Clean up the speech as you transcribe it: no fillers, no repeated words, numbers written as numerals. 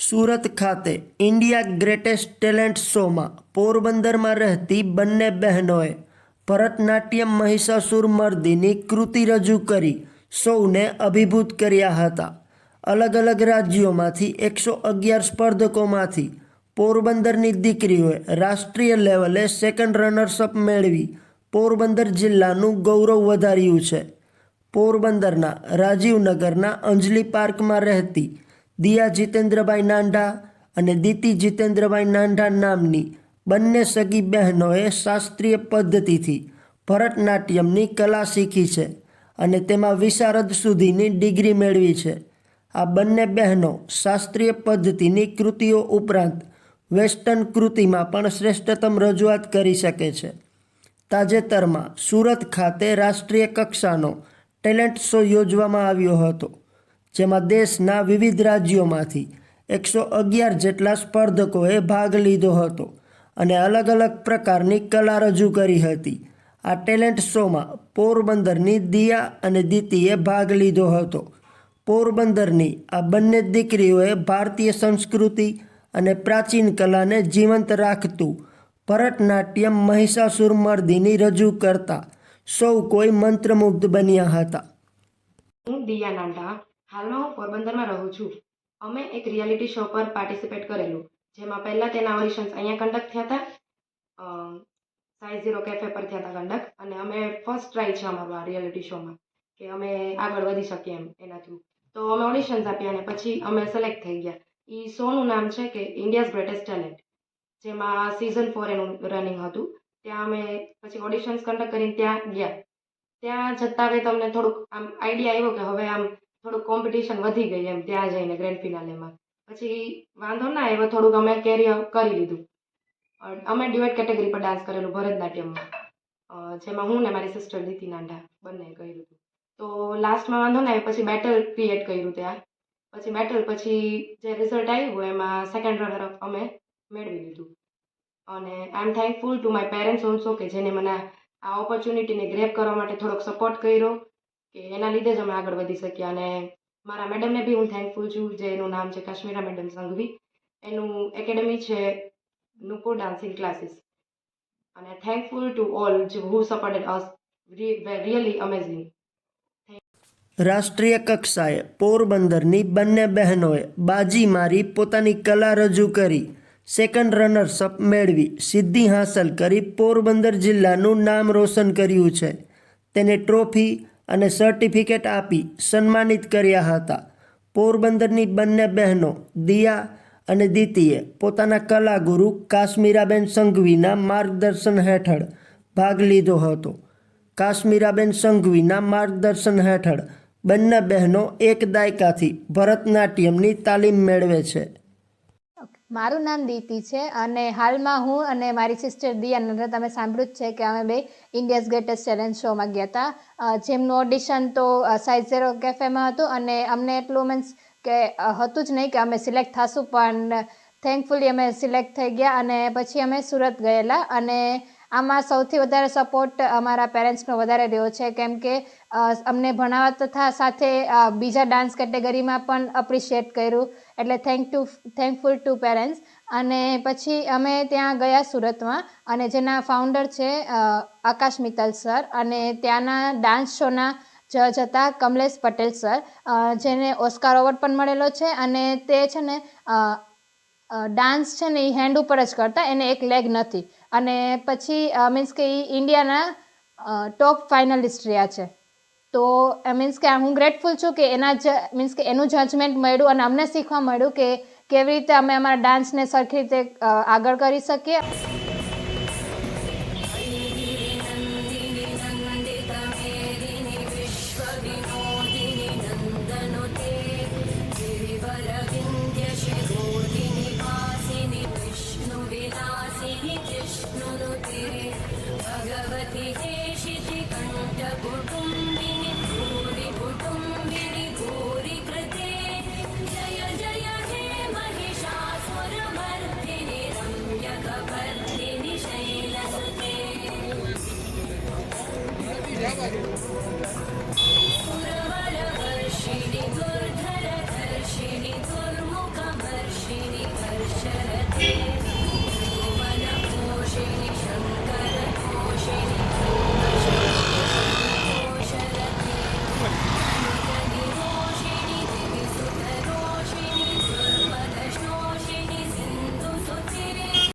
સુરત ખાતે India greatest talent શોમાં પોરબંદરમાં રહેતી બંને બહેનોએ ભરતનાટ્યમ મહિષાસુર મર્દીની કૃતિ રજૂ કરી સૌને અભિભૂત કર્યા હતા. અલગ અલગ રાજ્યોમાંથી 111 સ્પર્ધકોમાંથી પોરબંદરની દીકરીઓએ રાષ્ટ્રીય લેવલે સેકન્ડ રનર્સઅપ મેળવી પોરબંદર જિલ્લાનું ગૌરવ વધાર્યું છે. પોરબંદરના રાજીવનગરના અંજલિ પાર્કમાં રહેતી દિયા જીતેન્દ્રભાઈ નાંઢા અને દીતિ જીતેન્દ્રભાઈ નાંઢા નામની બંને સગી બહેનોએ શાસ્ત્રીય પદ્ધતિથી ભરતનાટ્યમની કલા શીખી છે અને તેમાં વિશારદ સુધીની ડિગ્રી મેળવી છે. આ બંને બહેનો શાસ્ત્રીય પદ્ધતિની કૃતિઓ ઉપરાંત વેસ્ટર્ન કૃતિમાં પણ શ્રેષ્ઠતમ રજૂઆત કરી શકે છે. તાજેતરમાં સુરત ખાતે રાષ્ટ્રીય કક્ષાનો ટેલેન્ટ શો યોજવામાં આવ્યો હતો, જેમાં દેશના વિવિધ રાજ્યોમાંથી 111 જેટલા સ્પર્ધકોએ ભાગ લીધો હતો અને અલગ અલગ પ્રકારની કલા રજૂ કરી હતી. આ ટેલેન્ટ શોમાં પોરબંદરની દિયા અને દીતિએ ભાગ લીધો હતો. પોરબંદરની આ બંને દીકરીઓએ ભારતીય સંસ્કૃતિ અને પ્રાચીન કલાને જીવંત રાખતું ભરતનાટ્યમ મહિષાસુર મર્દીની રજૂ કરતા સૌ કોઈ મંત્રમુગ્ધ બન્યા હતા. હું દિયા નાંઢા. હાલમાં હું પોરબંદરમાં રહું છું. અમે એક રિયાલિટી શો પર પાર્ટિસિપેટ કરેલું, જેમાં પહેલાં તેના ઓડિશન્સ અહીંયા કન્ડક્ટ થયા હતા, સાઇઝ 0 કેફે પર થયા હતા કન્ડક્ટ, અને અમે ફર્સ્ટ ટ્રાય છે અમારું આ રિયાલિટી શોમાં કે અમે આગળ વધી શકીએ એના થ્રુ. તો અમે ઓડિશન્સ આપ્યા અને પછી અમે સિલેક્ટ થઈ ગયા. એ શોનું નામ છે કે ઇન્ડિયાઝ ગ્રેટેસ્ટ ટેલેન્ટ, જેમાં સિઝન 4 એનું રનિંગ હતું. ત્યાં અમે પછી ઓડિશન્સ કન્ડક્ટ કરીને ત્યાં ગયા. ત્યાં જતાં હવે તમને થોડુંક આમ આઈડિયા આવ્યો કે હવે આમ થોડુંક કોમ્પિટિશન વધી ગઈ એમ ત્યાં જઈને ગ્રેન્ડ ફિનાલેમાં. પછી વાંધો ના આવ્યો, થોડુંક અમે કેરિયર કરી લીધું. અમે ડ્યુએટ કેટેગરી પર ડાન્સ કરેલું ભરતનાટ્યમમાં, જેમાં હું ને મારી સિસ્ટર દીતિ નાંઢા બંને કર્યું હતું. તો લાસ્ટમાં વાંધો ના આવ્યો, પછી બેટલ ક્રિએટ કર્યું ત્યાં. પછી બેટલ પછી જે રિઝલ્ટ આવ્યું એમાં સેકન્ડ રનર અપ અમે મેળવી લીધું. અને I am thankful to my parents also, કે જેને મને આ ઓપોર્ચ્યુનિટીને ગ્રેપ કરવા માટે થોડોક સપોર્ટ કર્યો, કે એના લીધે જ અમે આગળ વધી શક્યા. અને મારા મેડમને બી હું થેન્કફુલ છું, જેનું નામ છે કાશ્મીરા મેડમ સંઘવી. એનું એકેડમી છે નુપુર ડાન્સિંગ ક્લાસીસ. અને thankful to all who supported us, really amazing. રાષ્ટ્રીય કક્ષાએ પોરબંદરની બંને બહેનોએ બાજી મારી પોતાની કલા રજૂ કરી સેકન્ડ રનર્સઅપ મેળવી સિદ્ધિ હાંસલ કરી પોરબંદર જિલ્લાનું નામ રોશન કર્યું છે. તેને ટ્રોફી અને સર્ટિફિકેટ આપી સન્માનિત કર્યા હતા. પોરબંદરની બંને બહેનો દિયા અને દીતિએ પોતાના કલાગુરુ કાશ્મીરાબેન સંઘવીના માર્ગદર્શન હેઠળ ભાગ લીધો હતો. કાશ્મીરાબેન સંઘવીના માર્ગદર્શન હેઠળ બંને બહેનો એક દાયકાથી ભરતનાટ્યમની તાલીમ મેળવે છે. મારું નામ દીતિ છે અને હાલમાં હું અને મારી સિસ્ટર દિયા નાંઢા, તમે સાંભળ્યું જ છે કે અમે બે ઇન્ડિયાઝ ગ્રેટેસ્ટ ટેલેન્ટ શોમાં ગયા હતા, જેમનું ઓડિશન તો સાઇઝ 0 કેફેમાં હતું. અને અમને એટલું મીન્સ કે હતું જ નહીં કે અમે સિલેક્ટ થશું, પણ થેન્કફુલી અમે સિલેક્ટ થઈ ગયા. અને પછી અમે સુરત ગયેલા, અને આમાં સૌથી વધારે સપોર્ટ અમારા પેરેન્ટ્સનો વધારે રહ્યો છે, કેમ કે અમને ભણાવવા તથા સાથે બીજા ડાન્સ કેટેગરીમાં પણ અપ્રિશિએટ કર્યું. એટલે થેન્કફુલ ટુ પેરેન્ટ્સ. અને પછી અમે ત્યાં ગયા સુરતમાં, અને જેના ફાઉન્ડર છે આકાશ મિત્તલ સર, અને ત્યાંના ડાન્સ શોના જજ હતા કમલેશ પટેલ સર, જેને ઓસ્કાર એવોર્ડ પણ મળેલો છે. અને તે છે ને ડાન્સ છે ને એ હેન્ડ ઉપર જ કરતા, એને એક લેગ નથી. અને પછી મીન્સ કે એ ઇન્ડિયાના ટોપ ફાઇનલિસ્ટ રહ્યા છે. તો મીન્સ કે હું ગ્રેટફુલ છું કે એના મીન્સ કે એનું જજમેન્ટ મળ્યું અને અમને શીખવા મળ્યું કે કેવી રીતે અમે અમારા ડાન્સને સરખી રીતે આગળ કરી શકીએ.